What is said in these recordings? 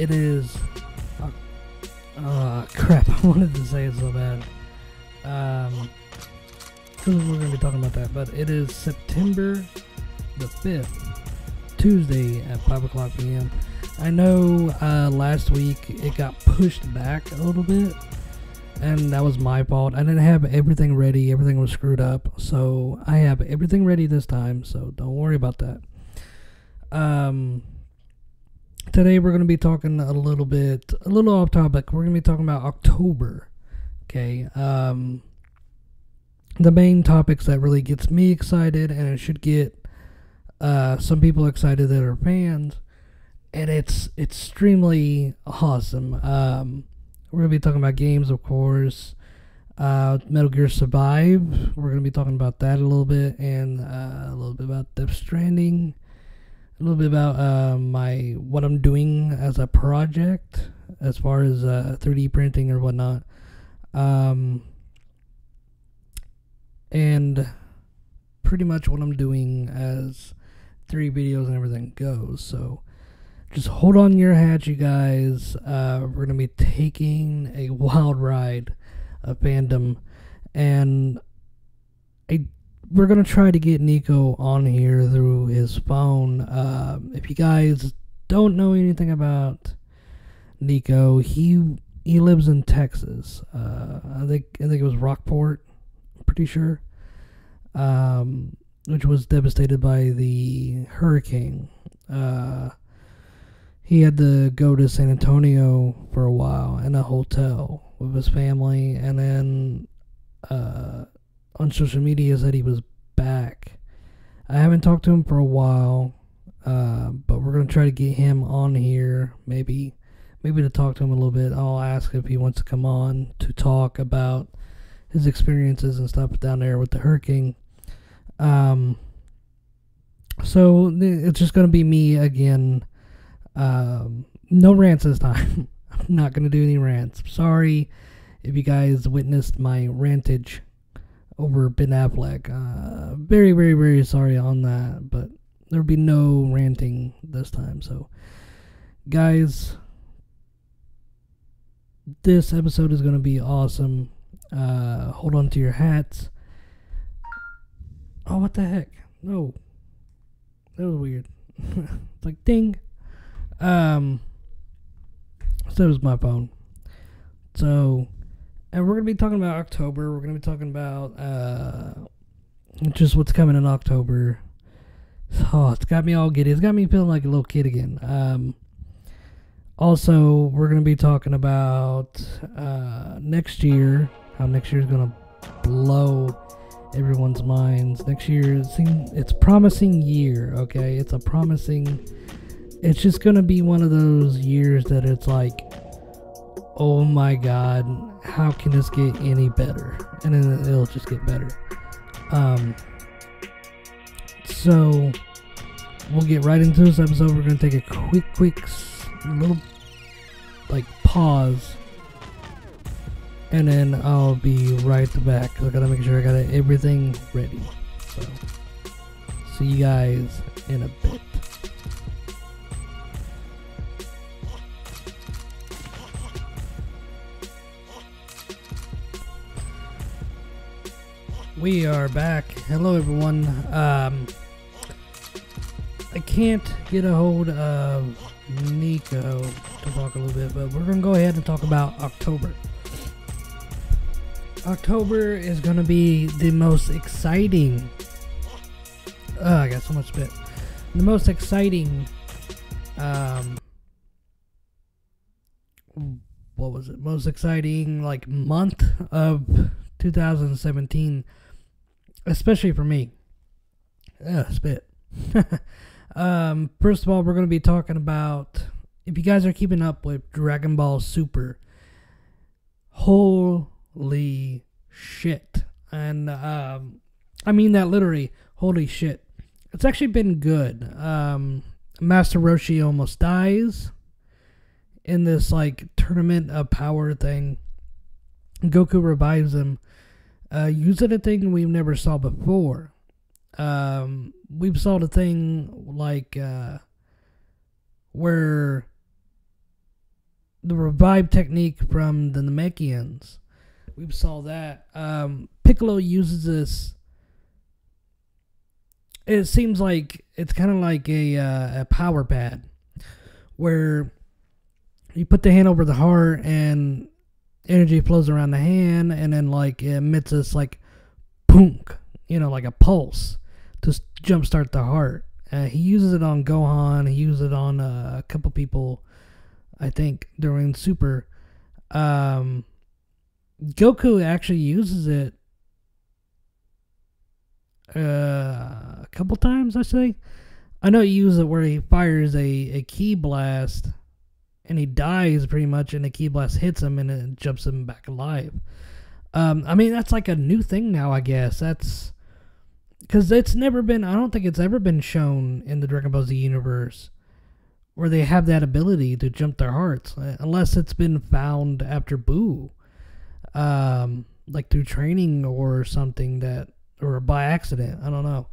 It is. Crap! I wanted to say it so bad. We're gonna be talking about that, but it is September the 5th, Tuesday at 5 o'clock p.m. I know last week it got pushed back a little bit, and that was my fault. I didn't have everything ready. Everything was screwed up, so I have everything ready this time, so don't worry about that. Today we're going to be talking a little off topic. We're going to be talking about October. Okay. The main topics that really gets me excited, and it should get some people excited that are fans, and it's extremely awesome. We're going to be talking about games, of course. Metal Gear Survive. We're going to be talking about that a little bit, and a little bit about Death Stranding. A little bit about what I'm doing as a project as far as 3D printing or whatnot, and pretty much what I'm doing as 3 videos and everything goes. So just hold on your hat, you guys. We're gonna be taking a wild ride of fandom, and we're going to try to get Nico on here through his phone. If you guys don't know anything about Nico, he lives in Texas. I think it was Rockport, I'm pretty sure, which was devastated by the hurricane. He had to go to San Antonio for a while in a hotel with his family, and then on social media said he was back. I haven't talked to him for a while, but we're going to try to get him on here, maybe to talk to him a little bit. I'll ask if he wants to come on to talk about his experiences and stuff down there with the hurricane. So it's just going to be me again. No rants this time. I'm not going to do any rants. Sorry if you guys witnessed my rantage over Ben Affleck. Very, very, very sorry on that, but there'll be no ranting this time. So, guys, this episode is going to be awesome. Hold on to your hats. Oh, what the heck? No. That was weird. It's like, ding. So that was my phone. So, and we're going to be talking about October. We're going to be talking about just what's coming in October. Oh, it's got me all giddy. It's got me feeling like a little kid again. Also, we're going to be talking about next year. How next year is going to blow everyone's minds. Next year, it's a promising year, okay? It's just going to be one of those years that it's like, oh my god, how can this get any better? And then it'll just get better. So we'll get right into this episode. We're going to take a quick little pause, and then I'll be right back. I gotta make sure I got everything ready. So see you guys in a bit. We are back. Hello, everyone. I can't get a hold of Nico to talk a little bit, but we're going to go ahead and talk about October. October is going to be the most exciting... I got so much spit. The most exciting... what was it? Most exciting, month of 2017. Especially for me. Spit. First of all, we're going to be talking about, if you guys are keeping up with Dragonball Super, holy shit. And I mean that literally, holy shit. It's actually been good. Master Roshi almost dies in this tournament of power thing. Goku revives him. Using a thing we've never saw before. We've saw the thing where the revive technique from the Namekians. We saw that. Piccolo uses this. It seems like it's kind of like a power pad, where you put the hand over the heart and energy flows around the hand, and then like it emits this like punk, like a pulse to jumpstart the heart. He uses it on Gohan. He uses it on a couple people, I think, during Super. Goku actually uses it a couple times, I say. I know he uses it where he fires a ki blast and he dies pretty much, and the ki blast hits him and it jumps him back alive. I mean, that's like a new thing now, I guess. That's because it's never been, I don't think it's ever been shown in the Dragon Ball Z universe where they have that ability to jump their hearts, unless it's been found after Buu, like through training or something, or by accident. I don't know.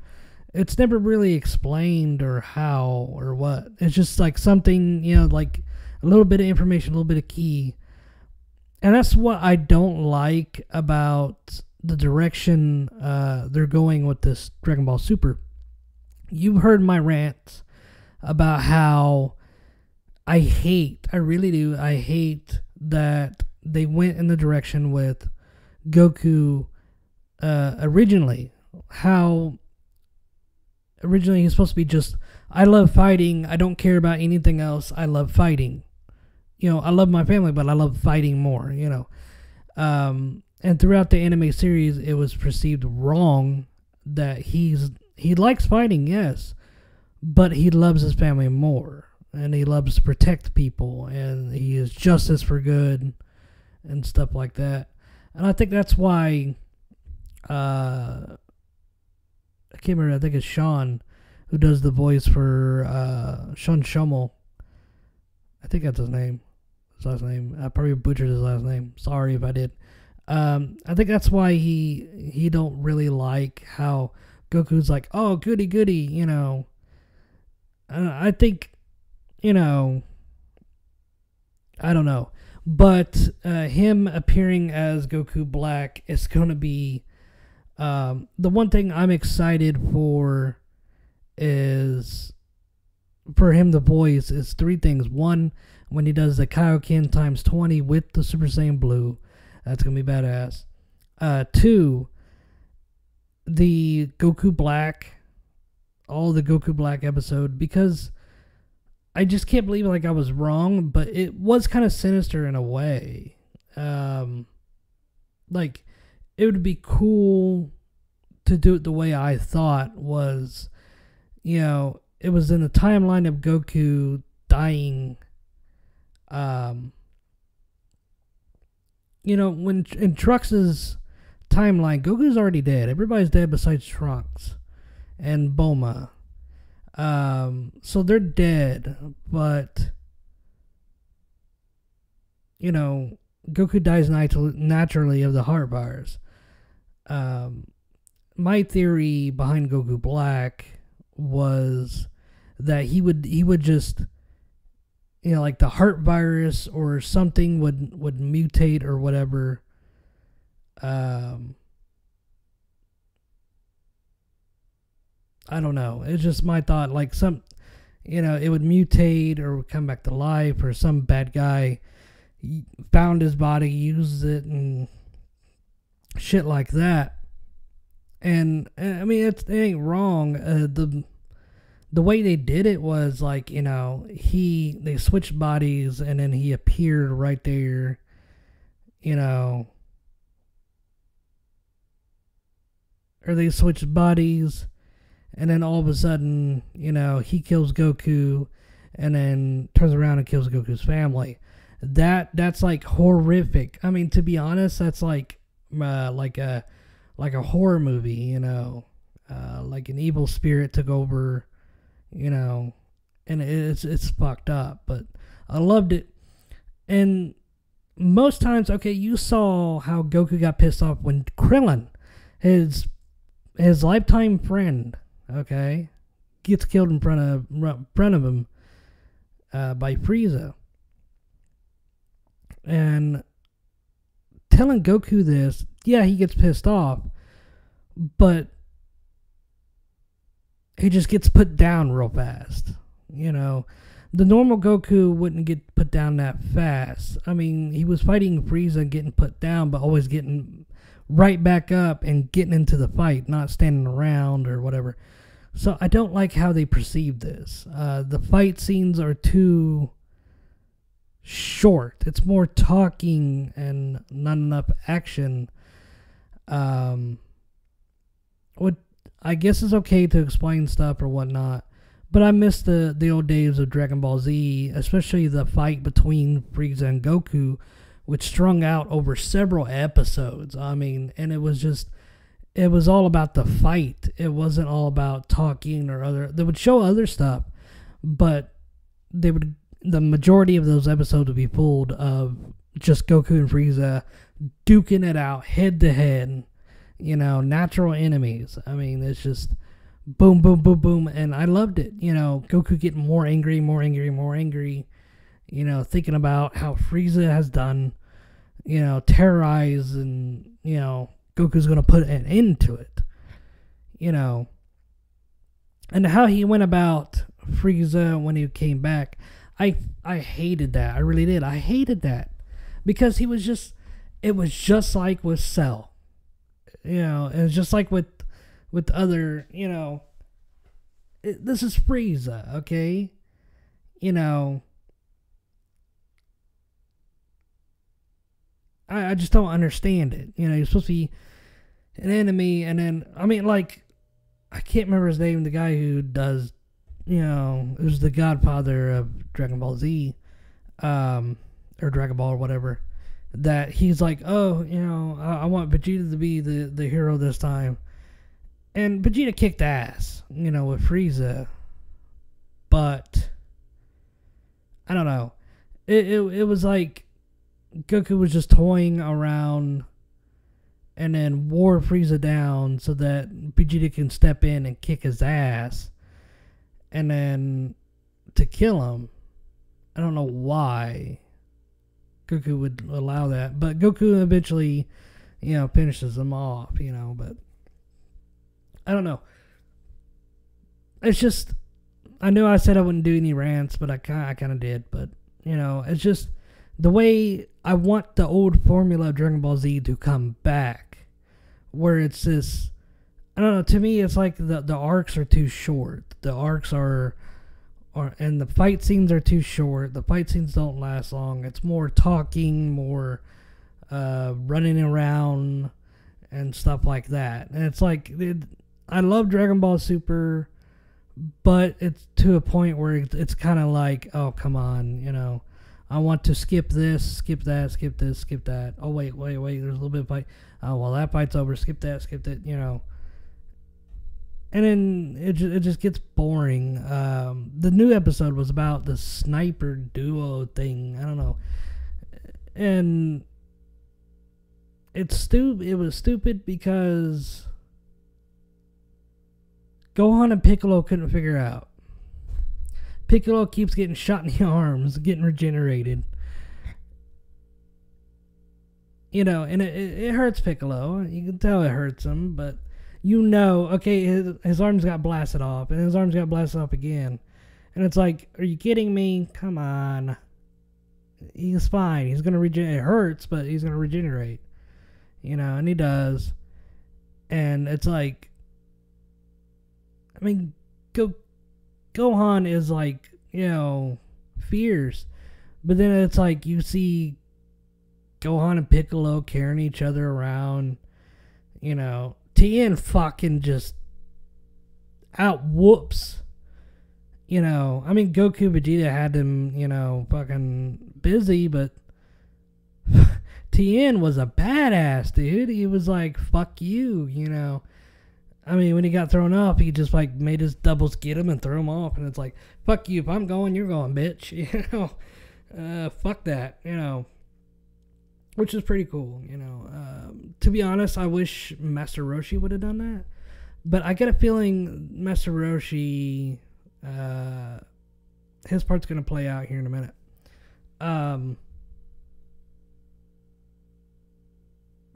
It's never really explained or how or what. It's just like something, like a little bit of information, a little bit of key. And that's what I don't like about the direction they're going with this Dragon Ball Super. You've heard my rants about how I really do, I hate that they went in the direction with Goku originally. How originally he's supposed to be just, I love fighting, I don't care about anything else, I love fighting. I love my family, but I love fighting more, and throughout the anime series, it was perceived wrong that he likes fighting, yes, but he loves his family more, and he loves to protect people, and he is justice for good, and stuff like that. And I think that's why, I can't remember, I think it's Sean who does the voice for Sean Schummel. I think that's his name. His last name. I probably butchered his last name. Sorry if I did. I think that's why he don't really like how Goku's like, oh, goody goody, I think, I don't know. But him appearing as Goku Black is going to be, the one thing I'm excited for is for him to voice is three things. One, when he does the Kaioken times 20 with the Super Saiyan Blue, that's going to be badass. Two, the Goku Black, all the Goku Black episode, because I just can't believe like I was wrong, but it was kind of sinister in a way. Like, it would be cool to do it the way I thought was, it was in the timeline of Goku dying. When in Trunks' timeline, Goku's already dead. Everybody's dead besides Trunks and Bulma. So they're dead, but Goku dies naturally of the heart virus. My theory behind Goku Black was that he would just, like the heart virus or something would mutate or whatever. I don't know. It's just my thought. Like it would mutate or would come back to life, or some bad guy found his body, used it, and shit like that. And I mean, it ain't wrong. The way they did it was like, they switched bodies and then he appeared right there, or they switched bodies and then all of a sudden, he kills Goku and then turns around and kills Goku's family. That's like horrific. I mean, to be honest, that's like a horror movie, like an evil spirit took over, and it's fucked up, but I loved it. And most times, okay, you saw how Goku got pissed off when Krillin, his lifetime friend, okay, gets killed in front of him by Frieza. And telling Goku this, yeah, he gets pissed off, but he just gets put down real fast. You know, the normal Goku wouldn't get put down that fast. I mean, he was fighting Frieza and getting put down, but always getting right back up and getting into the fight, not standing around or whatever. So I don't like how they perceive this. The fight scenes are too short. It's more talking and not enough action. What I guess is okay to explain stuff or whatnot, but I miss the old days of Dragon Ball Z, especially the fight between Frieza and Goku, which strung out over several episodes. I mean, and it was all about the fight. It wasn't all about talking or other. They would show other stuff, but the majority of those episodes would be full of just Goku and Frieza duking it out head to head. You know, natural enemies. I mean, it's just boom, boom, boom, boom, and I loved it. You know, Goku getting more angry, more angry, more angry. You know, thinking about how Frieza has done, you know, terrorize, and, you know, Goku's going to put an end to it. You know, and how he went about Frieza when he came back. I hated that. I really did. I hated that. Because it was just like with Cell. You know, it was just like with other, you know, this is Frieza, okay? You know, I just don't understand it. You know, you're supposed to be an enemy, and then, I mean, like, I can't remember his name, the guy who does, you know, who's the godfather of Dragon Ball Z, or Dragon Ball or whatever, that he's like, oh, you know, I want Vegeta to be the hero this time. And Vegeta kicked ass, you know, with Frieza. But I don't know. It was like Goku was just toying around and then wore Frieza down so that Vegeta can step in and kick his ass. And then to kill him. I don't know why Goku would allow that. But Goku eventually, you know, finishes him off, you know, but I don't know. It's just, I knew I said I wouldn't do any rants, but I kind of did. But, you know, it's just the way I want the old formula of Dragon Ball Z to come back, where it's this, I don't know, to me it's like the arcs are too short. The arcs are and the fight scenes are too short. The fight scenes don't last long. It's more talking, more running around and stuff like that. And it's like, I love Dragon Ball Super, but it's to a point where it's kind of like, oh, come on, you know, I want to skip this, skip that, skip this, skip that. Oh, wait, there's a little bit of fight. Oh, well, that fight's over. Skip that, you know. And then it just gets boring. The new episode was about the sniper duo thing. I don't know. And it was stupid because Gohan and Piccolo couldn't figure out. Piccolo keeps getting shot in the arms, getting regenerated. You know, and it hurts Piccolo. You can tell it hurts him, but you know, okay, his arms got blasted off, and his arms got blasted off again. And it's like, are you kidding me? Come on. He's fine. He's going to regenerate. It hurts, but he's going to regenerate. You know, and he does. And it's like, I mean, Gohan is like, you know, fierce. But then it's like you see Gohan and Piccolo carrying each other around. You know, Tien fucking just out whoops. You know, I mean, Goku Vegeta had him, you know, fucking busy, but Tien was a badass, dude. He was like, fuck you, you know. I mean, when he got thrown off, he just like made his doubles get him and throw him off. And it's like, fuck you. If I'm going, you're going, bitch. You know, fuck that, you know. Which is pretty cool, you know. To be honest, I wish Master Roshi would have done that. But I get a feeling Master Roshi, his part's going to play out here in a minute.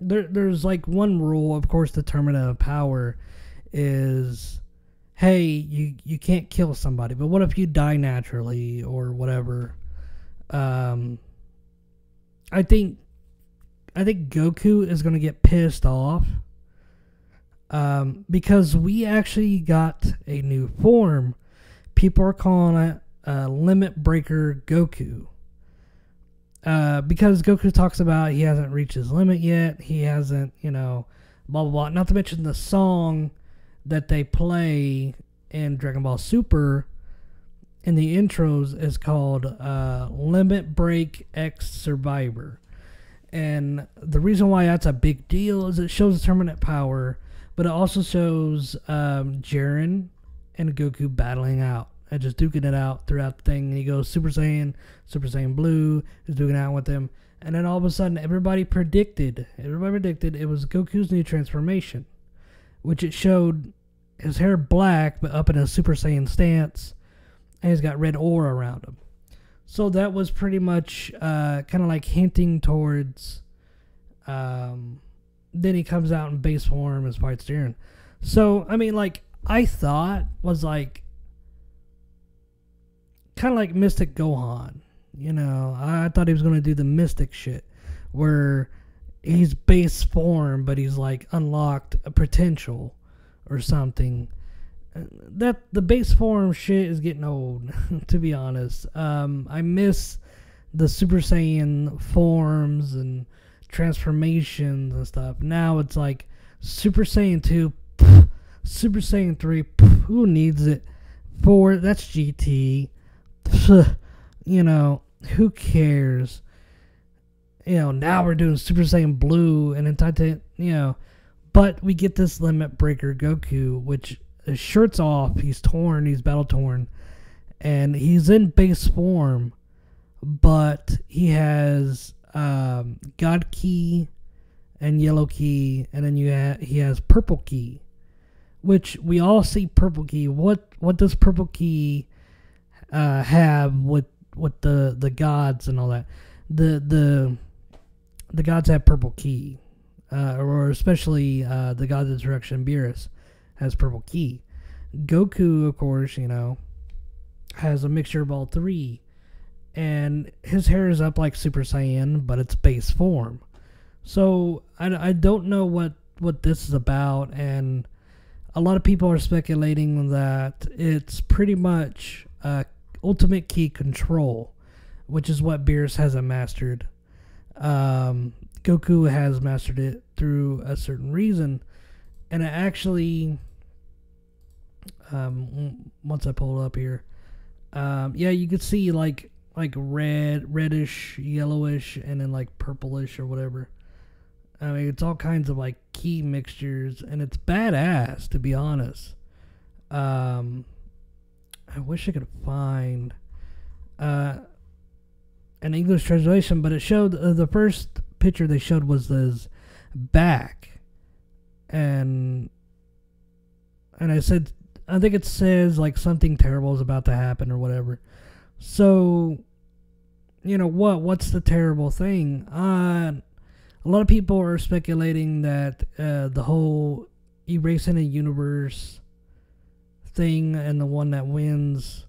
there's like one rule, of course, determinant of power is, hey, you can't kill somebody, but what if you die naturally or whatever? I think Goku is gonna get pissed off, because we actually got a new form. People are calling it Limit Breaker Goku. Because Goku talks about he hasn't reached his limit yet. He hasn't, blah, blah, blah. Not to mention the song that they play in Dragonball Super in the intros is called Limit Break X Survivor. And the reason why that's a big deal is it shows determinate power, but it also shows Jiren and Goku battling out and just duking it out throughout the thing. And he goes Super Saiyan Blue is duking it out with him. And then all of a sudden, everybody predicted it was Goku's new transformation, which it showed his hair black, but up in a Super Saiyan stance, and he's got red aura around him. So that was pretty much kind of like hinting towards. Then he comes out in base form as fights Jiren. So I mean, like, I thought was like kind of like Mystic Gohan. I thought he was going to do the Mystic shit where he's base form, but he's like unlocked a potential or something. That the base form shit is getting old, to be honest. I miss the Super Saiyan forms and transformations and stuff. Now it's like Super Saiyan 2, pff, Super Saiyan 3, pff, who needs it? 4, that's GT. Pff, who cares? Now we're doing Super Saiyan Blue and then Titan, but we get this Limit Breaker Goku, which his shirt's off, he's torn, he's battle torn, and he's in base form, but he has God Ki and Yellow Ki, and then he has Purple Ki, which we all see Purple Ki. What does Purple Ki have with the gods and all that? The gods have Purple Ki, or especially the gods of destruction, Beerus, has Purple Ki. Goku, of course, has a mixture of all three, and his hair is up like Super Saiyan, but it's base form. So I don't know what this is about, and a lot of people are speculating that it's pretty much ultimate Ki control, which is what Beerus hasn't mastered. Goku has mastered it through a certain reason, and it actually, once I pull it up here, you could see like reddish, yellowish, and then like purplish or whatever. I mean, it's all kinds of like Ki mixtures, and it's badass, to be honest. I wish I could find an English translation, but it showed the first picture they showed was his back, and I said, I think it says like something terrible is about to happen or whatever. So, what's the terrible thing? A lot of people are speculating that the whole erasing a universe thing and the one that wins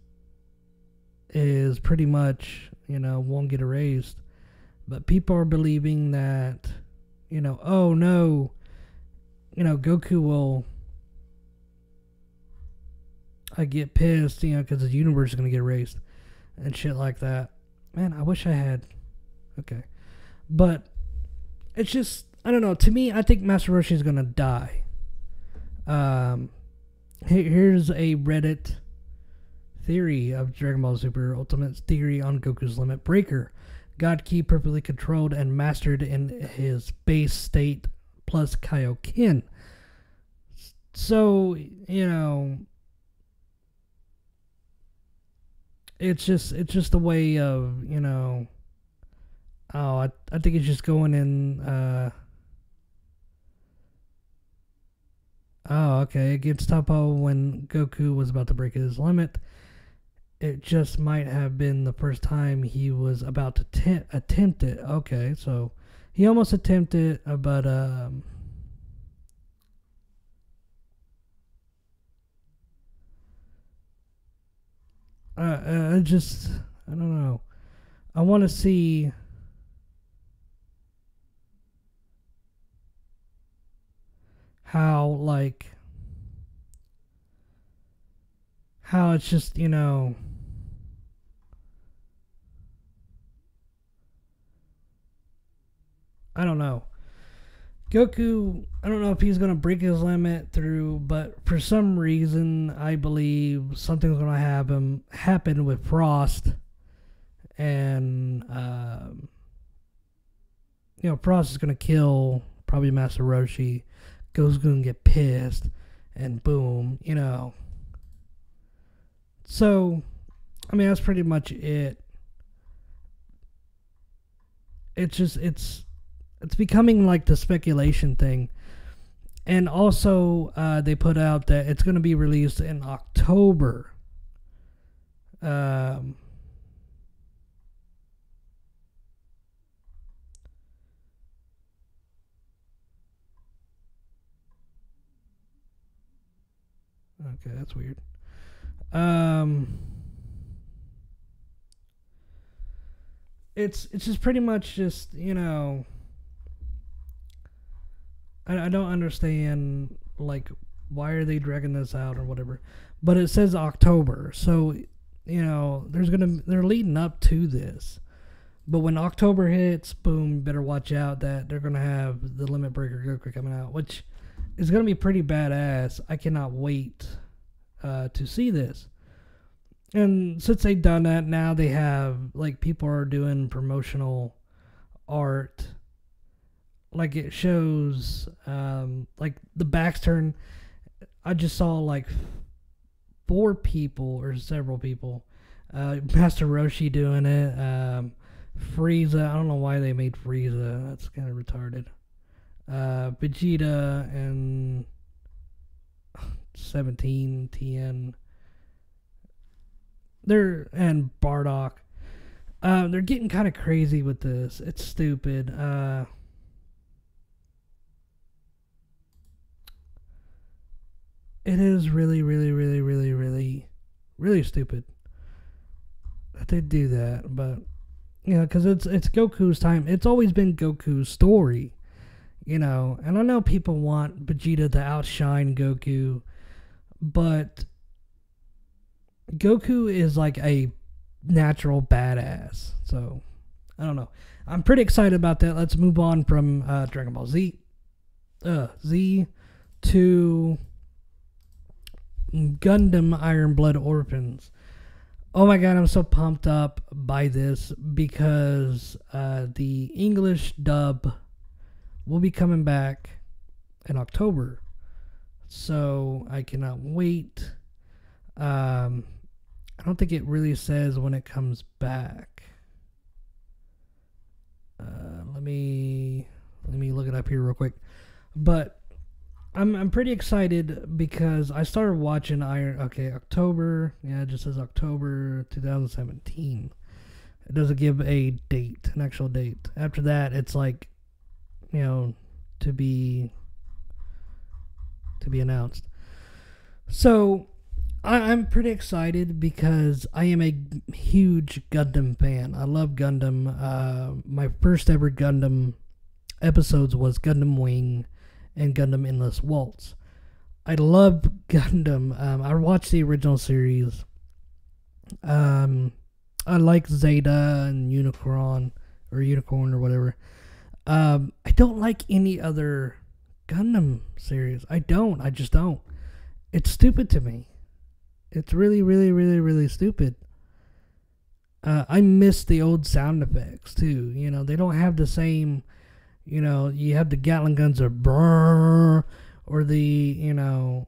is pretty much, won't get erased. But people are believing that, oh no, Goku will get pissed, because the universe is going to get erased and shit like that. Man, I wish I had. Okay. But it's just, I don't know. To me, I think Master Roshi is going to die. Here's a Reddit theory of Dragon Ball Super Ultimate theory on Goku's Limit Breaker. God Ki perfectly controlled and mastered in his base state plus Kaioken. So, it's just a way of, I think it's just going in, against Toppo when Goku was about to break his limit. It just might have been the first time he was about to attempt it. Okay, so He almost attempted, but I just, I don't know. I want to see how, like, how it's just, I don't know. Goku, I don't know if he's going to break his limit through, but for some reason, I believe something's going to happen with Frost. And, Frost is going to kill probably Master Roshi. Goku's going to get pissed. And boom, So, I mean, that's pretty much it. It's becoming like the speculation thing. And also, they put out that it's going to be released in October. Okay, that's weird. It's just pretty much just, I don't understand, like, why are they dragging this out or whatever. But it says October, so, they're leading up to this. But when October hits, boom, better watch out that they're going to have the Limit Breaker Goku coming out, which is going to be pretty badass. I cannot wait to see this. And since they've done that, now they have, like, people are doing promotional art. Like, it shows, like, the backs turn. I just saw, like, 4 people or several people. Master Roshi doing it. Frieza. I don't know why they made Frieza. That's kind of retarded. Vegeta and 17, TN. And Bardock. They're getting kind of crazy with this. It's stupid. It is really, really, really, really, really, really stupid that they do that. But, because it's Goku's time. It's always been Goku's story, And I know people want Vegeta to outshine Goku, but Goku is like a natural badass. So, I don't know. I'm pretty excited about that. Let's move on from Dragon Ball Z to Gundam Iron Blood Orphans. Oh my god, I'm so pumped up by this because the English dub will be coming back in October. So I cannot wait. I don't think it really says when it comes back. Let me look it up here real quick. But I'm pretty excited because I started watching October. Yeah, it just says October 2017. It doesn't give a date, an actual date. After that, it's like, to be announced. So I'm pretty excited because I am a huge Gundam fan. I love Gundam. My first ever Gundam episodes was Gundam Wing and Gundam Endless Waltz. I love Gundam. I watched the original series. I like Zeta and Unicorn or whatever. I don't like any other Gundam series. I just don't. It's stupid to me. It's really, really, really, really stupid. I miss the old sound effects too. They don't have the same. You have the Gatling guns or brrr, or the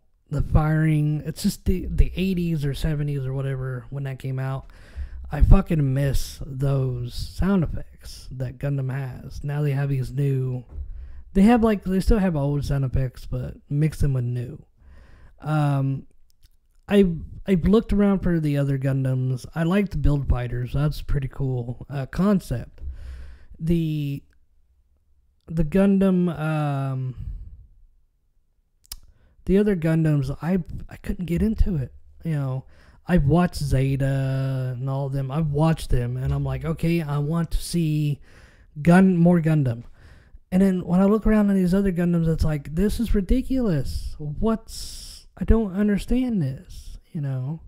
firing. It's just the 80s or 70s or whatever when that came out. I fucking miss those sound effects that Gundam has. Now they have these new. They still have old sound effects, but mix them with new. I've looked around for the other Gundams. I like the Build Fighters. That's pretty cool concept. The the Gundam, the other Gundams, I couldn't get into it. You know, I've watched Zeta and all of them. I've watched them, and I'm like, okay, I want to see more Gundam. And then when I look around at these other Gundams, it's like, this is ridiculous. I don't understand this, you know.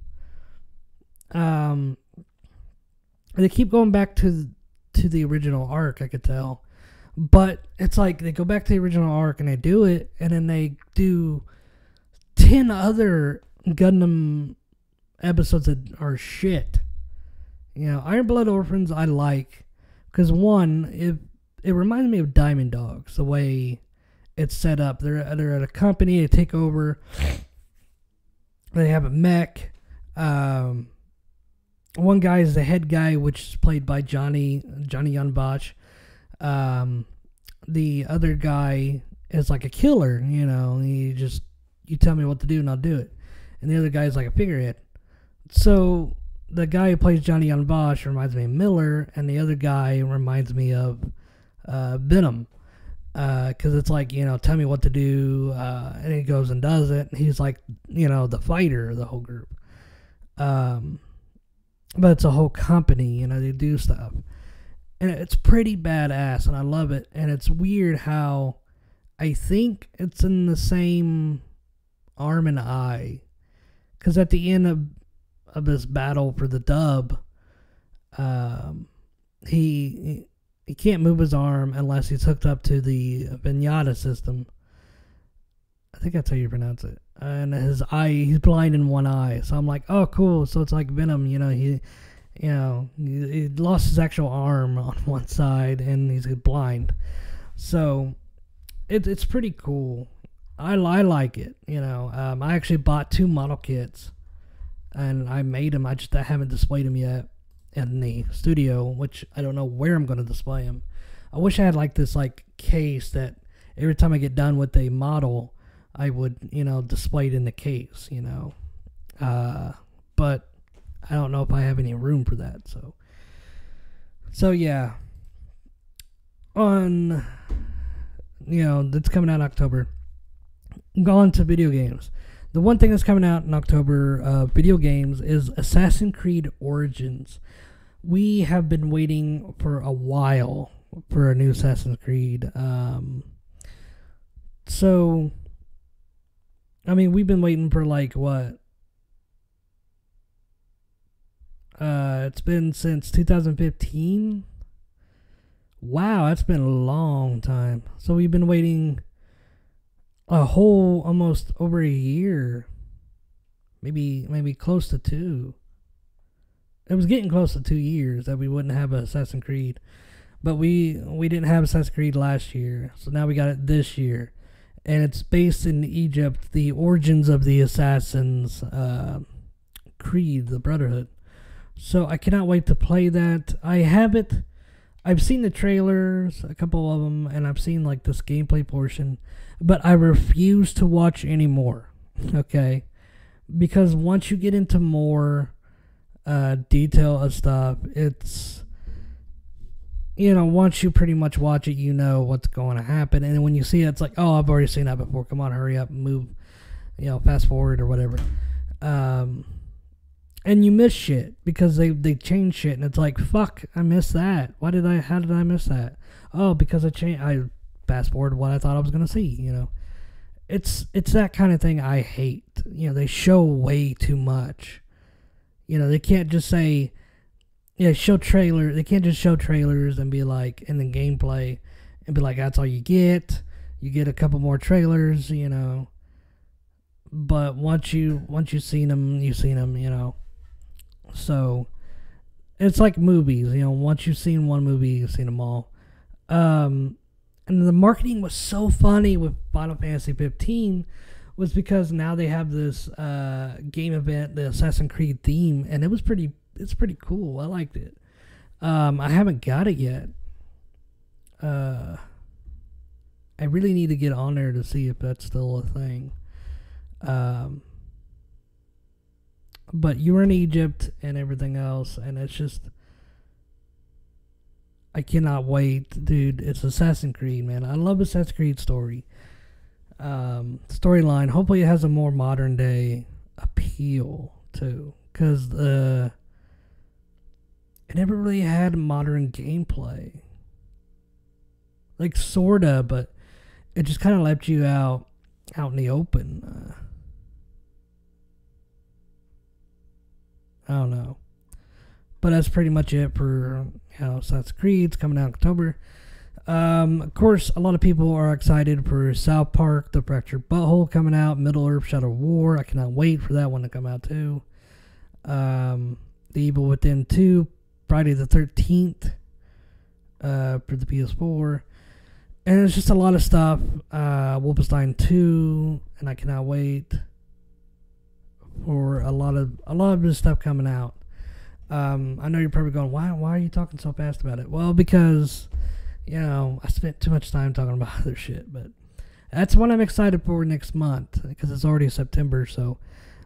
They keep going back to the original arc, I could tell. But it's like they go back to the original arc and they do it, and then they do 10 other Gundam episodes that are shit. You know, Iron Blood Orphans I like, because one, it reminds me of Diamond Dogs, the way it's set up. They're at a company, they take over, they have a mech. One guy is the head guy, which is played by Johnny Yun Bosch. The other guy is like a killer, you know. You tell me what to do and I'll do it. And the other guy is like a figurehead. So the guy who plays Johnny Yun Bosch reminds me of Miller, and the other guy reminds me of Venom. Because it's like, you know, tell me what to do, and he goes and does it. He's like, you know, the fighter of the whole group. But it's a whole company, you know, they do stuff. And it's pretty badass, and I love it. And it's weird how I think it's in the same arm and eye. Because at the end of this battle for the dub, he can't move his arm unless he's hooked up to the Vinyasa system. I think that's how you pronounce it. And he's blind in one eye. So I'm like, oh, cool. So it's like Venom, you know, he lost his actual arm on one side and he's blind. So it's pretty cool. I like it, you know. I actually bought 2 model kits and I made them. I haven't displayed them yet in the studio, which I don't know where I'm going to display them. I wish I had like this like case that every time I get done with a model, I would, you know, display it in the case, you know. But I don't know if I have any room for that. So yeah. On, you know, that's coming out in October. Gone to video games. The one thing that's coming out in October, video games, is Assassin's Creed Origins. We have been waiting for a while for a new Assassin's Creed. So, I mean, we've been waiting for like what? It's been since 2015. Wow, that's been a long time. So we've been waiting a whole almost over a year. Maybe close to 2. It was getting close to 2 years that we wouldn't have Assassin's Creed. But we didn't have Assassin's Creed last year. So now we got it this year. And it's based in Egypt, the origins of the Assassin's Creed, the Brotherhood. So I cannot wait to play that. I've seen the trailers, a couple of them, and I've seen like this gameplay portion. But I refuse to watch any more. Okay? Because once you get into more detail of stuff, it's, you know, once you pretty much watch it, you know what's going to happen. And then when you see it, it's like, oh, I've already seen that before. Come on, hurry up and move, you know, fast forward or whatever. And you miss shit because they change shit, and it's like, fuck, I missed that. How did I miss that? Oh, because I fast forward what I thought I was going to see, you know. It's that kind of thing I hate. You know, they show way too much. You know, they can't just say, yeah, show trailer. They can't just show trailers and be like, in the gameplay, and be like, that's all you get. You get a couple more trailers, you know. But once you've seen them, you've seen them, you know. So it's like movies, you know. Once you've seen one movie, you've seen them all. And the marketing was so funny with Final Fantasy 15 was because now they have this game event, the Assassin's Creed theme, and it's pretty cool. I liked it. I haven't got it yet. I really need to get on there to see if that's still a thing. But you were in Egypt and everything else, and it's just, I cannot wait, dude. It's Assassin's Creed, man. I love Assassin's Creed storyline. Hopefully, it has a more modern day appeal too, because it never really had modern gameplay. Like sorta, but it just kind of left you out in the open. I don't know. But that's pretty much it for Assassin's Creed's coming out in October. Of course, a lot of people are excited for South Park, The Fractured Butthole coming out, Middle Earth Shadow War. I cannot wait for that one to come out too. The Evil Within 2, Friday the 13th for the PS4. And it's just a lot of stuff. Wolfenstein 2, and I cannot wait for a lot of this stuff coming out. I know you're probably going, why are you talking so fast about it? Well, because, I spent too much time talking about other shit, but that's what I'm excited for next month, because it's already September, so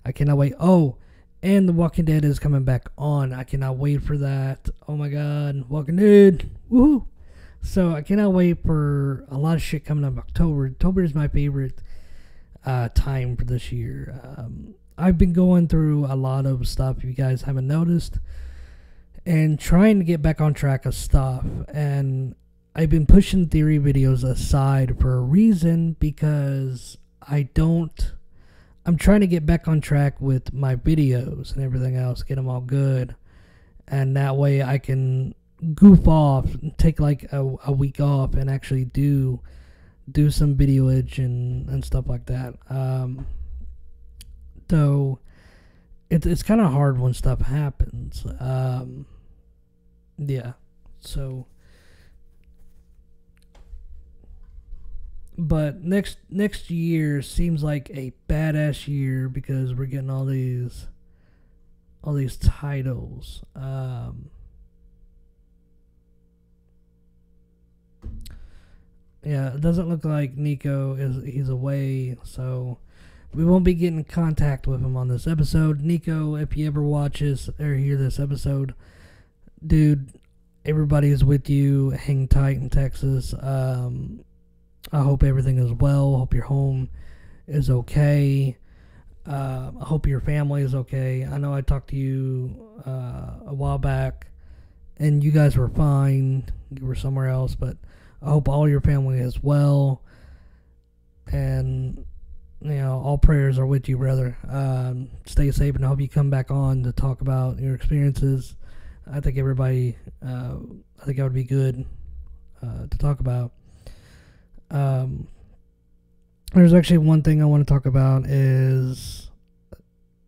I cannot wait. Oh, and The Walking Dead is coming back on. I cannot wait for that. Oh my god, Walking Dead, woohoo! So I cannot wait for a lot of shit coming up in October. October is my favorite time for this year. I've been going through a lot of stuff, if you guys haven't noticed, and trying to get back on track of stuff. And I've been pushing theory videos aside for a reason, because I'm trying to get back on track with my videos and everything else, get them all good. And that way I can goof off and take like a week off and actually do some videoage and stuff like that. So it's kind of hard when stuff happens. Yeah. So, but next year seems like a badass year, because we're getting all these titles. Yeah, it doesn't look like Nico he's away, so we won't be getting in contact with him on this episode. Nico, if you ever watch this or hear this episode, dude, everybody is with you. Hang tight in Texas. I hope everything is well. Hope your home is okay. I hope your family is okay. I know I talked to you a while back, and you guys were fine. You were somewhere else, but I hope all your family is well. And all prayers are with you, brother. Stay safe, and I hope you come back on to talk about your experiences. I think everybody, I think that would be good to talk about. There's actually one thing I want to talk about is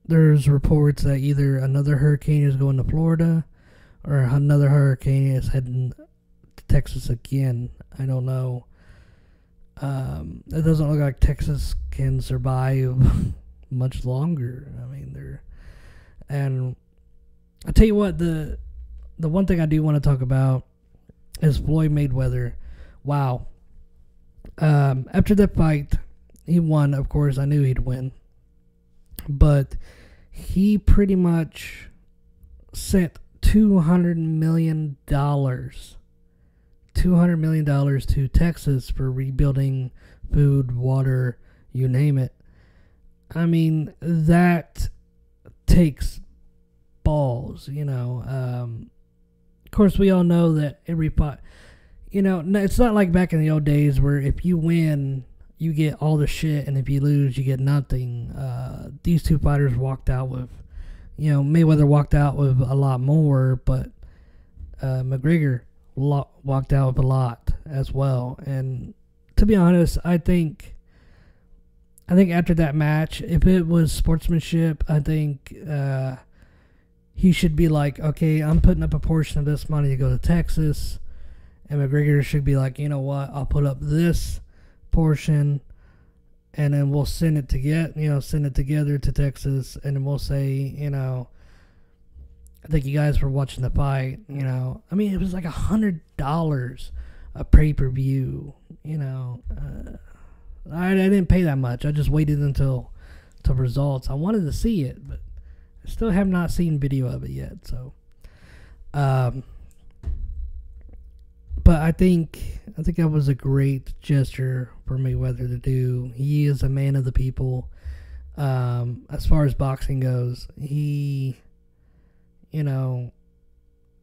there's reports that either another hurricane is going to Florida or another hurricane is heading to Texas again. I don't know. It doesn't look like Texas can survive much longer. I mean, and I'll tell you what, the one thing I do want to talk about is Floyd Mayweather. Wow. After that fight, he won. Of course, I knew he'd win, but he pretty much sent $200 million to Texas for rebuilding food, water, you name it. I mean, that takes balls, Of course, we all know that every fight, it's not like back in the old days where if you win, you get all the shit, and if you lose, you get nothing. These two fighters walked out with, Mayweather walked out with a lot more, but McGregor walked out with a lot as well. And to be honest, I think after that match, if it was sportsmanship, I think he should be like, okay, I'm putting up a portion of this money to go to Texas, and McGregor should be like, you know what, I'll put up this portion, and then we'll send it together to Texas, and then we'll say, thank you guys for watching the fight. I mean, it was like $100 a pay-per-view. I didn't pay that much. I just waited until results. I wanted to see it, but I still have not seen video of it yet. So, But I think that was a great gesture for Mayweather to do. He is a man of the people. As far as boxing goes, he, I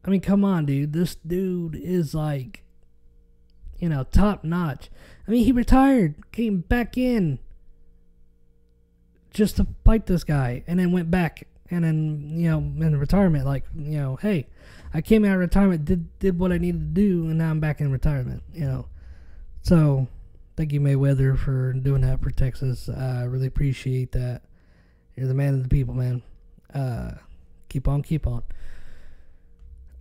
mean, come on, dude. This dude is like, top notch. I mean, he retired, came back in just to fight this guy, and then went back, and then, in retirement, like, hey, I came out of retirement, did what I needed to do, and now I'm back in retirement, So, thank you, Mayweather, for doing that for Texas. I really appreciate that. You're the man of the people, man. Keep on.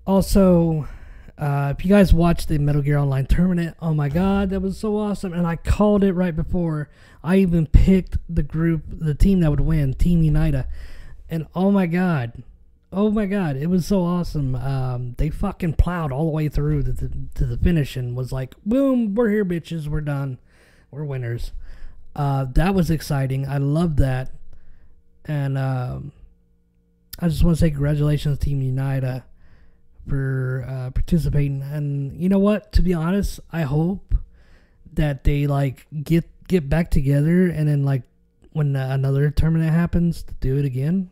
Also, if you guys watched the Metal Gear Online tournament, oh my god, that was so awesome. And I called it right before. I even picked the team that would win, Team Unida. And oh my god, it was so awesome. They fucking plowed all the way through to the finish and was like, boom, we're here, bitches, we're done. We're winners. That was exciting. I loved that. And I just want to say congratulations, Team Unida, for participating. And you know what? To be honest, I hope that they like get back together, and then like when another tournament happens, to do it again.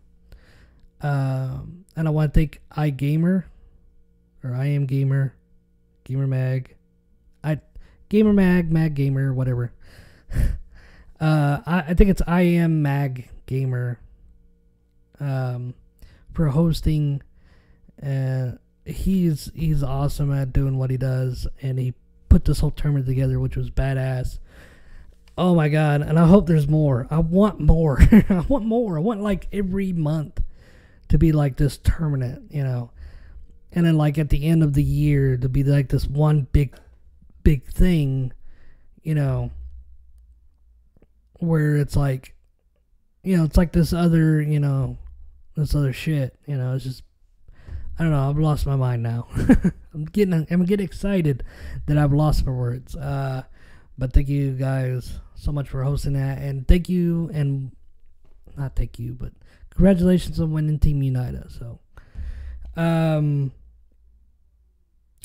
And I want to thank iGamer, or I Am Gamer, Gamer Mag, Gamer Mag Gamer, whatever. I think it's I Am Mag Gamer, for hosting. He's awesome at doing what he does, and he put this whole tournament together, which was badass. Oh my god, and I hope there's more. I want more. I want more. I want like every month to be like this tournament, and then like at the end of the year to be like this one big thing, where it's like, it's like this other, this other shit, it's just, I don't know, I've lost my mind now. I'm getting excited that I've lost my words. But thank you guys so much for hosting that, and not thank you, but congratulations on winning Team Unida. So,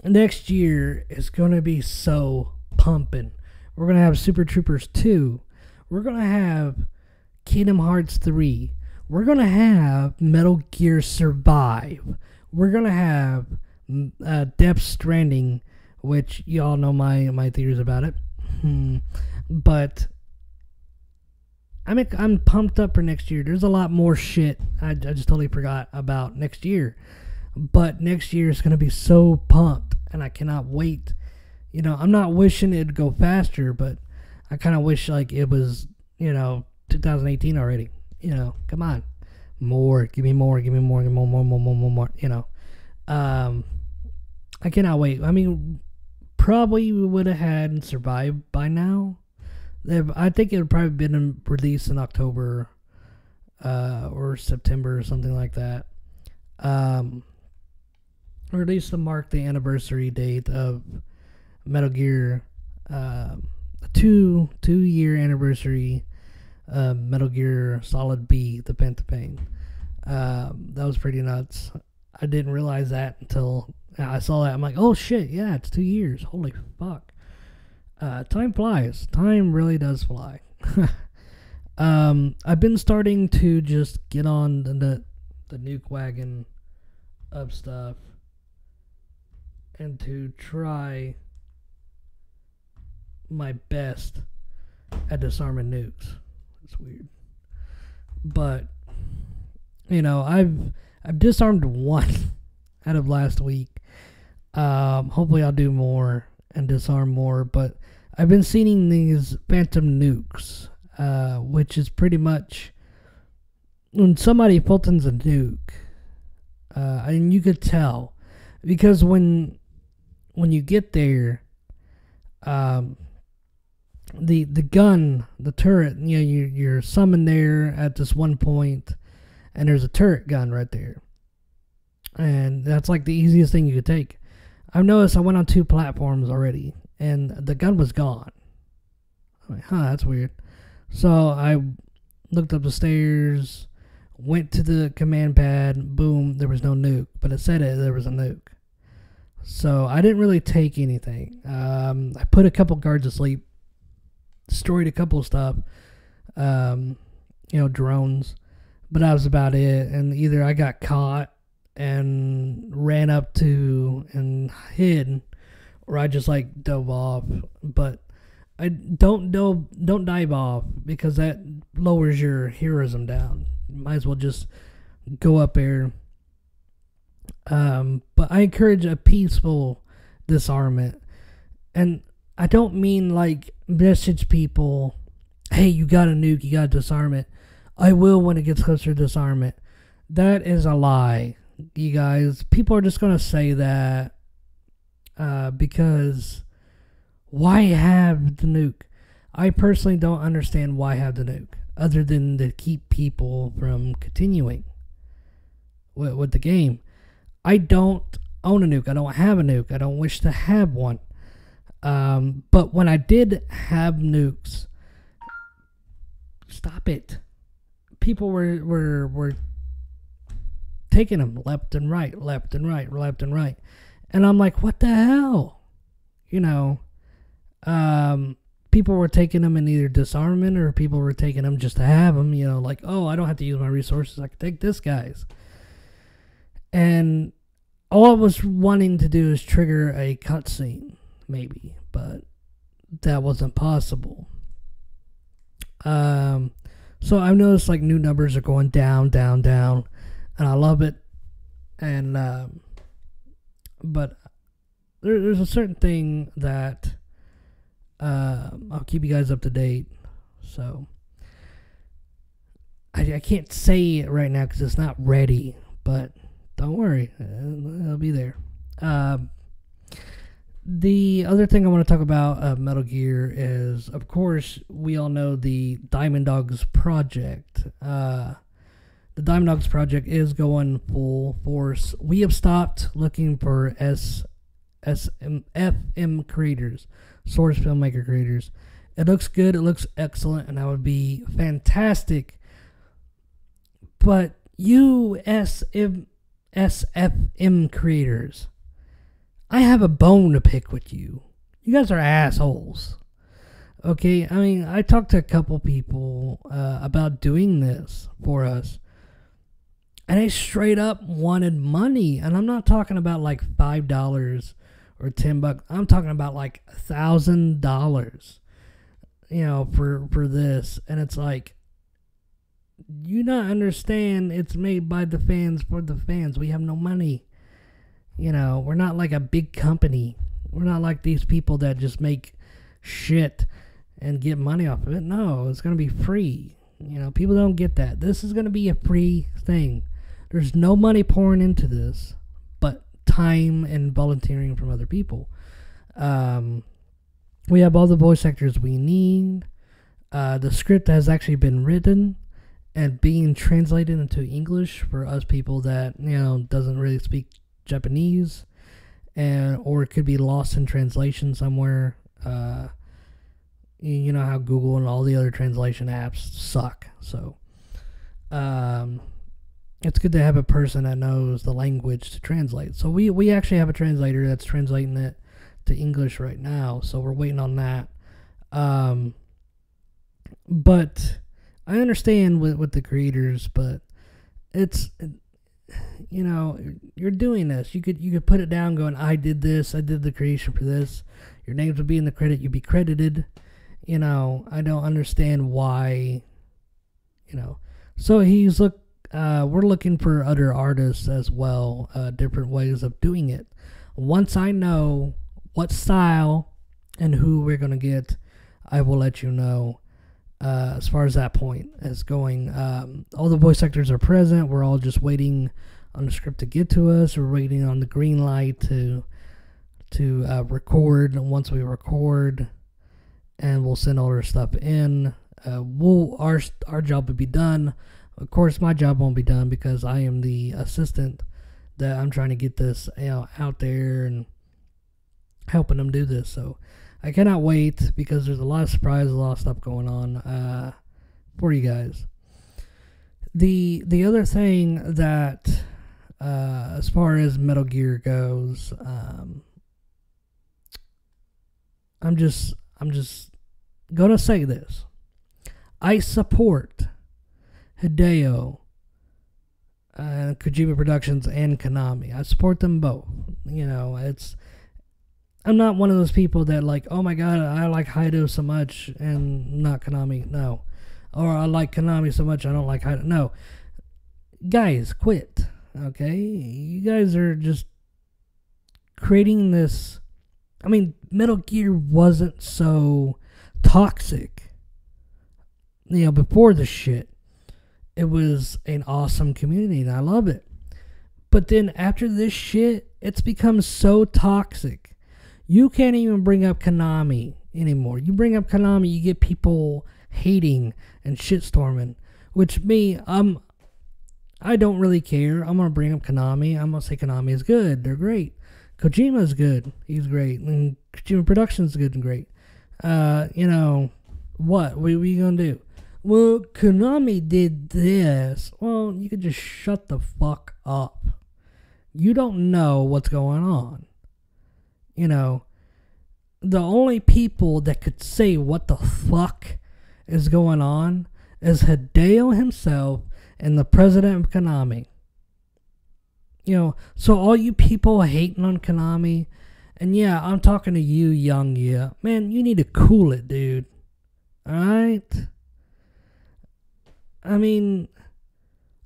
next year is gonna be so pumping. We're gonna have Super Troopers 2. We're gonna have Kingdom Hearts 3. We're gonna have Metal Gear Survive. We're gonna have Death Stranding, which y'all know my theories about it. But I'm pumped up for next year. There's a lot more shit I just totally forgot about next year. But next year is gonna be so pumped, and I cannot wait. I'm not wishing it'd go faster, but I kind of wish like it was 2018 already. Come on, more, give me more. I cannot wait. I mean, probably we would have had Survive by now. I think it would probably been released in October or September or something like that. Or at least to mark the anniversary date of Metal Gear, 2-year anniversary. Metal Gear Solid B, the Pentapain. That was pretty nuts. I didn't realize that until I saw that. I'm like, oh shit, yeah, it's 2 years. Holy fuck. Time flies. Time really does fly. I've been starting to just get on the nuke wagon of stuff and to try my best at disarming nukes. It's weird, but I've disarmed one out of last week. Hopefully I'll do more and disarm more, but I've been seeing these phantom nukes, which is pretty much when somebody fultons a nuke, and you could tell because when you get there, the gun, the turret, you're summoned there at this one point, and there's a turret gun right there, and that's like the easiest thing you could take. I've noticed I went on 2 platforms already, and the gun was gone. I'm like, that's weird. So I looked up the stairs, went to the command pad, boom, there was no nuke, but it said there was a nuke. So I didn't really take anything. I put a couple guards to sleep, destroyed a couple of stuff, drones, but that was about it. And either I got caught and ran up to and hid, or I just like dove off. But I don't dive off, because that lowers your heroism down. You might as well just go up there. But I encourage a peaceful disarmament, and I don't mean like message people, hey, you got a nuke, you got to disarm it. I will when it gets closer to disarmament. That is a lie, you guys. People are just going to say that because why have the nuke? I personally don't understand why have the nuke, other than to keep people from continuing with the game. I don't own a nuke. I don't have a nuke. I don't wish to have one. But when I did have nukes, stop it. People were taking them left and right, left and right, left and right. And I'm like, what the hell? People were taking them in either disarmament, or people were taking them just to have them, like, oh, I don't have to use my resources. I can take this guy's. And all I was wanting to do is trigger a cutscene, maybe, but that wasn't possible. So I've noticed like new numbers are going down, down, down, and I love it. And but there's a certain thing that I'll keep you guys up to date. So I can't say it right now because it's not ready, but don't worry, it'll be there. The other thing I want to talk about Metal Gear is, of course, we all know the Diamond Dogs project. The Diamond Dogs project is going full force. We have stopped looking for FM creators, source filmmaker creators. It looks good, it looks excellent, and that would be fantastic. But you SFM creators, I have a bone to pick with you. You guys are assholes. Okay, I mean, I talked to a couple people about doing this for us, and they straight up wanted money. And I'm not talking about like $5 or $10. I'm talking about like $1,000, for this. And it's like, you not understand, it's made by the fans for the fans. We have no money. We're not like a big company. We're not like these people that just make shit and get money off of it. No, it's going to be free. People don't get that. This is going to be a free thing. There's no money pouring into this, but time and volunteering from other people. We have all the voice actors we need. The script has actually been written and being translated into English for us people that, doesn't really speak Japanese, or it could be lost in translation somewhere. You know how Google and all the other translation apps suck. So it's good to have a person that knows the language to translate. So we actually have a translator that's translating it to English right now. So we're waiting on that. But I understand with the creators, but it's, you're doing this. You could put it down going, I did this, I did the creation for this. Your names would be in the credit, you'd be credited. I don't understand why, So we're looking for other artists as well, different ways of doing it. Once I know what style and who we're going to get, I will let you know. As far as that point is going, all the voice actors are present. We're all just waiting on the script to get to us. We're waiting on the green light to record. And once we record, and we'll send all our stuff in, our job will be done. Of course, my job won't be done because I am the assistant that I'm trying to get this out there and helping them do this. So I cannot wait because there's a lot of surprises, a lot of stuff going on for you guys. The other thing that, as far as Metal Gear goes, I'm just gonna say this. I support Hideo, Kojima Productions, and Konami. I support them both. You know, I'm not one of those people that like, oh my god, I like Hideo so much and not Konami. No. Or I like Konami so much I don't like Hideo. No. Guys, quit. Okay? You guys are just creating this. I mean, Metal Gear wasn't so toxic. You know, before the shit. It was an awesome community and I love it. But then after this shit, it's become so toxic. You can't even bring up Konami anymore. You bring up Konami, you get people hating and shitstorming. Which me, I don't really care. I'm going to bring up Konami. I'm going to say Konami is good. They're great. Kojima's good. He's great. And Kojima Productions is good and great. You know, what are you going to do? Well, Konami did this. Well, you could just shut the fuck up. You don't know what's going on. You know, the only people that could say what the fuck is going on is Hideo himself and the president of Konami. You know, so all you people hating on Konami, and yeah, I'm talking to you, young yeah. Man, you need to cool it, dude. Alright? I mean,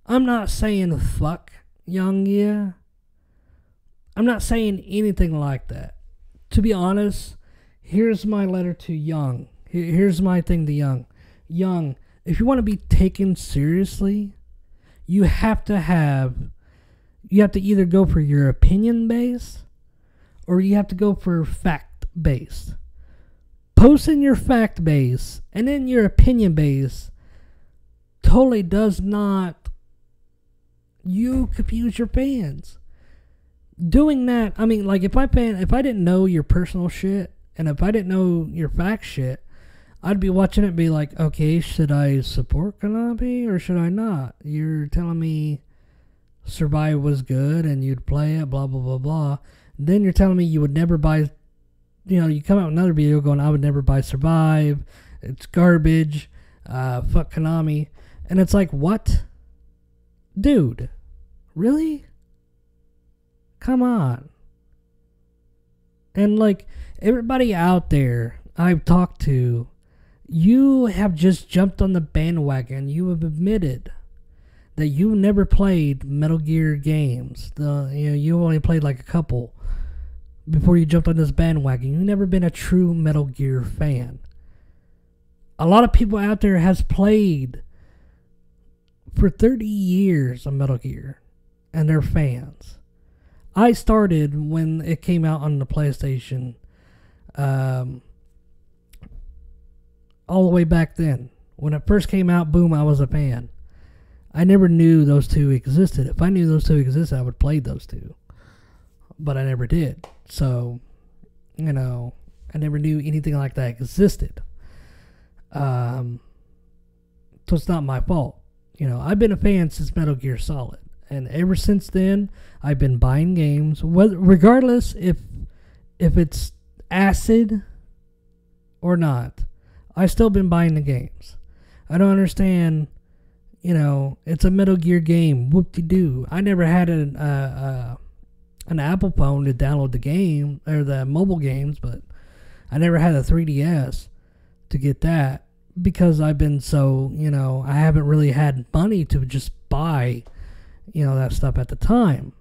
I'm not saying fuck young yeah. I'm not saying anything like that. To be honest, here's my letter to Young. Here's my thing to Young. Young, if you want to be taken seriously, you have to either go for your opinion base or you have to go for fact based. Posting your fact base and then your opinion base totally does not confuse your fans. Doing that, I mean, like if I didn't know your personal shit and if I didn't know your fact shit, I'd be watching it and be like, okay, should I support Konami or should I not? You're telling me Survive was good and you'd play it, blah, blah, blah, blah. Then you're telling me you would never buy, you know, you come out with another video going, I would never buy Survive. It's garbage. Fuck Konami. And it's like, what? Dude, really? Come on. And like, everybody out there I've talked to, you have just jumped on the bandwagon. You have admitted that you never played Metal Gear games. You only played like a couple before you jumped on this bandwagon. You've never been a true Metal Gear fan. A lot of people out there has played for 30 years on Metal Gear, and they're fans. I started when it came out on the PlayStation, all the way back then. When it first came out, boom, I was a fan. I never knew those two existed. If I knew those two existed, I would play those two. But I never did. So, you know, I never knew anything like that existed. So it's not my fault. You know, I've been a fan since Metal Gear Solid. And ever since then, I've been buying games. Regardless if it's acid or not, I've still been buying the games. I don't understand, you know, it's a Metal Gear game. Whoop-de-doo. I never had an Apple phone to download the game, or the mobile games, but I never had a 3DS to get that because I've been so, you know, I haven't really had money to just buy, you know, that stuff at the time.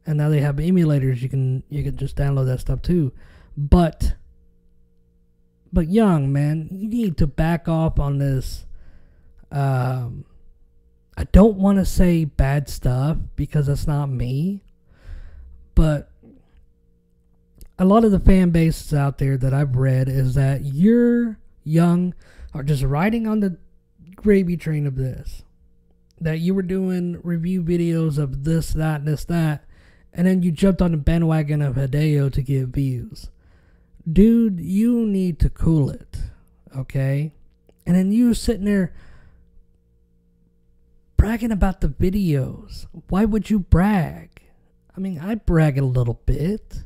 And now they have emulators, you can just download that stuff too. But Young, man, you need to back off on this. I don't want to say bad stuff because that's not me. But a lot of the fan bases out there that I've read is that you're Young are just riding on the gravy train of this. That you were doing review videos of this, that, and this, that. And then you jumped on the bandwagon of Hideo to get views. Dude, you need to cool it. Okay? And then you sitting there bragging about the videos. Why would you brag? I mean, I brag a little bit.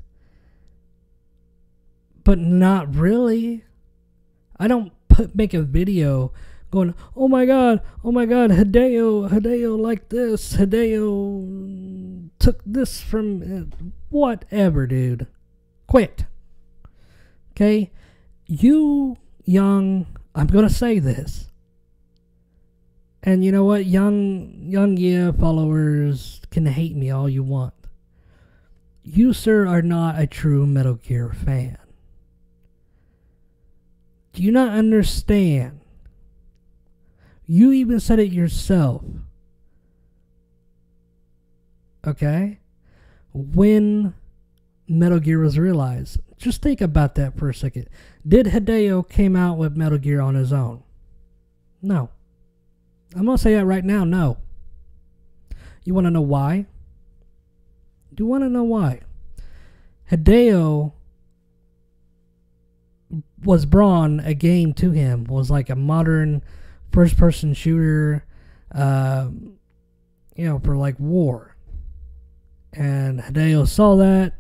but not really. I don't make a video going, oh my god, Hideo like this, Hideo took this from, whatever, dude. Quit. Okay? You young, I'm gonna say this. And you know what? Young followers can hate me all you want. You, sir, are not a true Metal Gear fan. Do you not understand? You even said it yourself. Okay? When Metal Gear was realized, just think about that for a second. Did Hideo came out with Metal Gear on his own? No. I'm going to say that right now, no. You want to know why? Do you want to know why? Hideo was brought a game to him, was like a modern first-person shooter, for like war. And Hideo saw that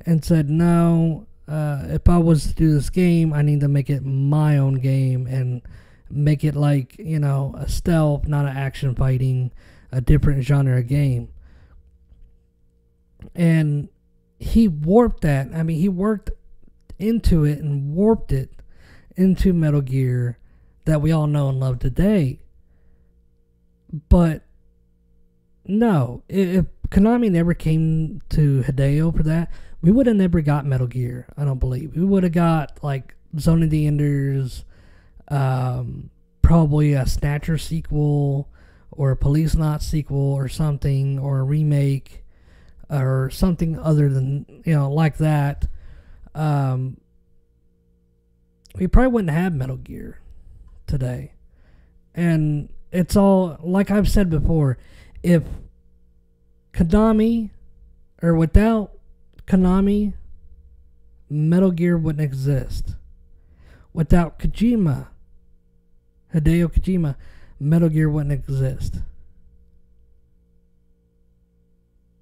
and said, no, if I was to do this game, I need to make it my own game and make it like, a stealth, not an action fighting, a different genre game. And he warped that. I mean, he worked into it and warped it into Metal Gear that we all know and love today. But no, if Konami never came to Hideo for that, we would have never got Metal Gear, I don't believe. We would have got like Zone of the Enders, probably a Snatcher sequel or a Police Knot sequel or something, or a remake or something other than, like that. We probably wouldn't have Metal Gear today. And it's all, like I've said before, if Konami, or without Konami, Metal Gear wouldn't exist. Without Hideo Kojima, Metal Gear wouldn't exist.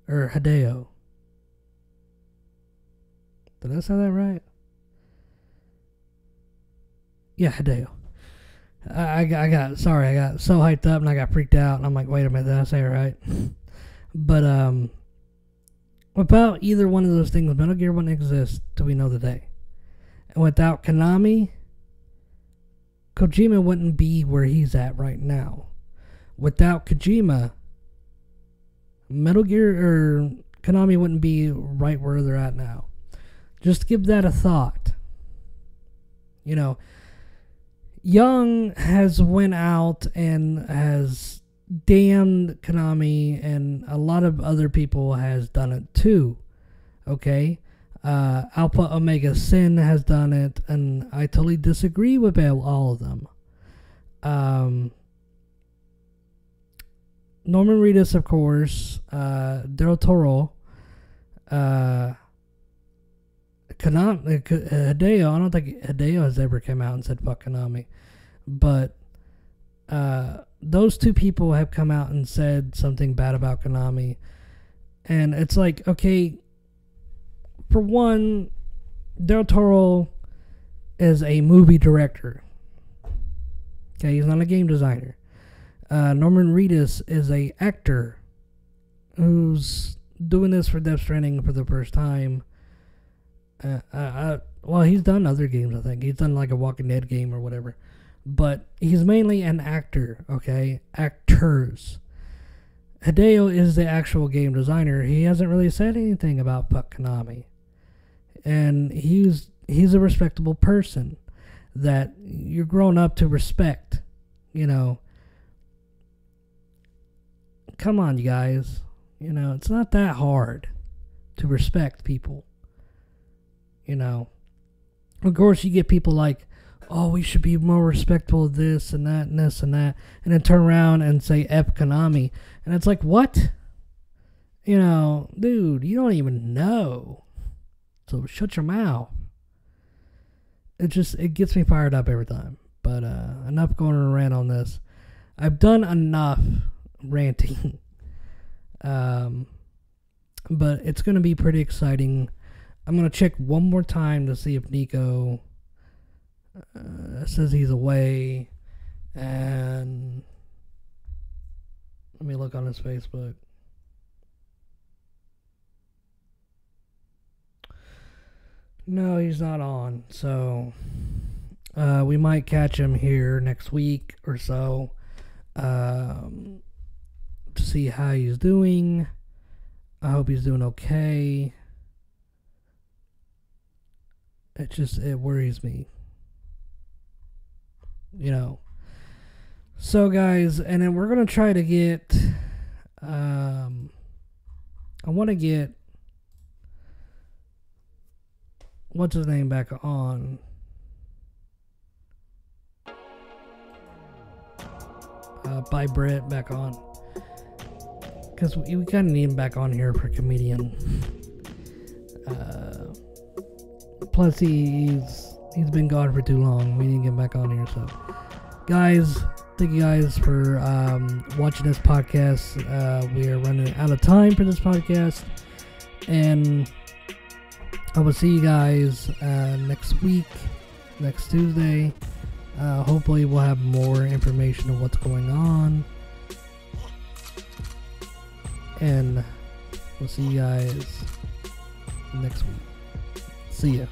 Or Hideo. Did I say that right? Yeah, Hideo. I got so hyped up and I got freaked out and I'm like, wait a minute, did I say it right? But without either one of those things, Metal Gear wouldn't exist till we know today. And without Konami, Kojima wouldn't be where he's at right now. Without Kojima, Metal Gear or Konami wouldn't be right where they're at now. Just give that a thought. Young has went out and has damned Konami, and a lot of other people has done it too. Okay? Alpha Omega Sin has done it, and I totally disagree with all of them. Norman Reedus, of course, Del Toro, Hideo. I don't think Hideo has ever come out and said fuck Konami, but those two people have come out and said something bad about Konami, and it's like, okay, for one, Del Toro is a movie director. Okay, he's not a game designer. Norman Reedus is a actor who's doing this for Death Stranding for the first time. Well, he's done other games, I think. He's done like a Walking Dead game or whatever. But he's mainly an actor, okay? Actors. Hideo is the actual game designer. He hasn't really said anything about fuck Konami. And he's a respectable person that you're grown up to respect, Come on, you guys. It's not that hard to respect people. Of course, you get people like, oh, we should be more respectful of this and that and this and that, and then turn around and say F Konami. And it's like, what? Dude, you don't even know. So shut your mouth. It gets me fired up every time. But enough going on a rant on this. I've done enough ranting. But it's going to be pretty exciting. I'm gonna check one more time to see if Nico says he's away, and let me look on his Facebook. No, he's not on. So we might catch him here next week or so to see how he's doing. I hope he's doing okay. It worries me. You know. So guys, and then we're gonna try to get I wanna get what's his name back on. By Brett back on. Because we kind of need him back on here for comedian. Plus, he's been gone for too long. We need to get him back on here. So, guys, thank you guys for watching this podcast. We are running out of time for this podcast. And I will see you guys next week, next Tuesday. Hopefully, we'll have more information of what's going on. And we'll see you guys next week. See ya.